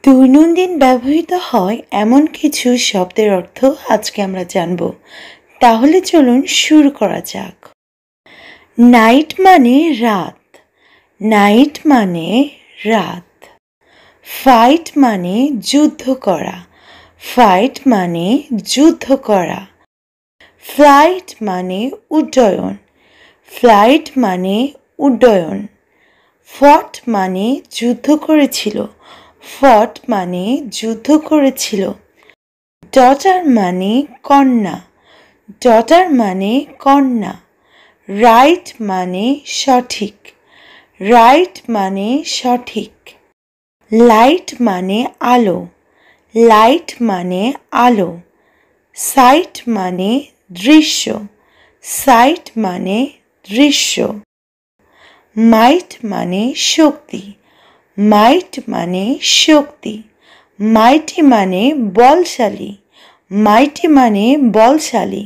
দৈনন্দিন ব্যবহৃত হয় এমন কিছু শব্দের অর্থ আজকে আমরা জানব। তাহলে চলুন শুরু করা যাক। নাইট মানে রাত। নাইট মানে রাত। ফাইট মানে যুদ্ধ করা। ফাইট মানে যুদ্ধ করা। ফ্লাইট মানে উড্ডয়ন। ফ্লাইট মানে উড্ডয়ন। ফট মানে যুদ্ধ করেছিল। ফট মানে যুদ্ধ করেছিল। ডটার মানে কন্যা। ডটার মানে কন্যা। রাইট মানে সঠিক। রাইট মানে সঠিক। লাইট মানে আলো। লাইট মানে আলো। সাইট মানে দৃশ্য। সাইট মানে দৃশ্য। মাইট মানে শক্তি। মাইট মানে শক্তি। মাইটি মানে বলশালী। মাইটি মানে বলশালী।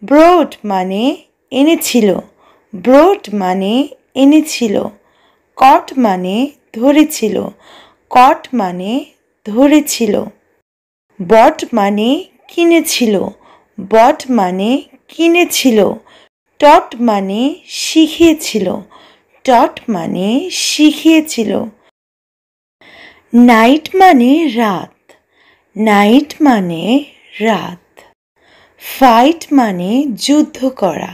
ব্রড মানে এনেছিল। ব্রড মানে এনেছিল। কট মানে ধরেছিল। কট মানে ধরেছিল। বট মানে কিনেছিল। বট মানে কিনেছিল। টট মানে শিখিয়েছিল। টট মানে শিখিয়েছিল। নাইট মানে রাত। নাইট মানে রাত। ফাইট মানে যুদ্ধ করা।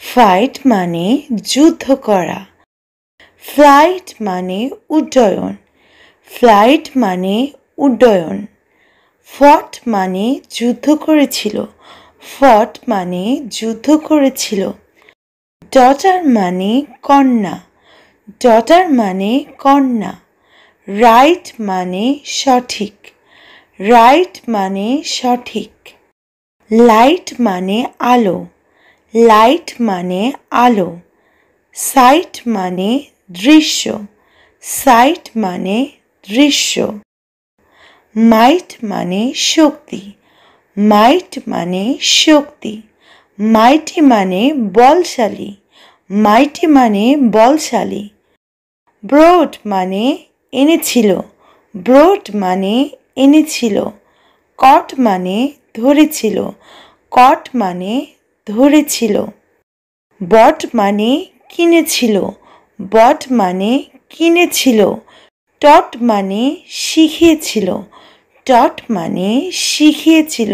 ফাইট মানে যুদ্ধ করা। ফ্লাইট মানে উড্ডয়ন। ফ্লাইট মানে উড্ডয়ন। ফট মানে যুদ্ধ করেছিল। ফট মানে যুদ্ধ করেছিল। ডটার মানে কন্যা। ডটার মানে কন্যা। রাইট মানে সঠিক। রাইট মানে সঠিক। লাইট মানে আলো। লাইট মানে আলো। সাইট মানে দৃশ্য। সাইট মানে দৃশ্য। মাইট মানে শক্তি। মাইট মানে শক্তি। মাইটি মানে বলশালী। মাইটি মানে বলশালী। ব্রড মানে এনেছিল। ব্রড মানে এনেছিল। কট মানে ধরেছিল। কট মানে ধরেছিল। বট মানে কিনেছিল। বট মানে কিনেছিল। টট মানে শিখিয়েছিল। টট মানে শিখিয়েছিল।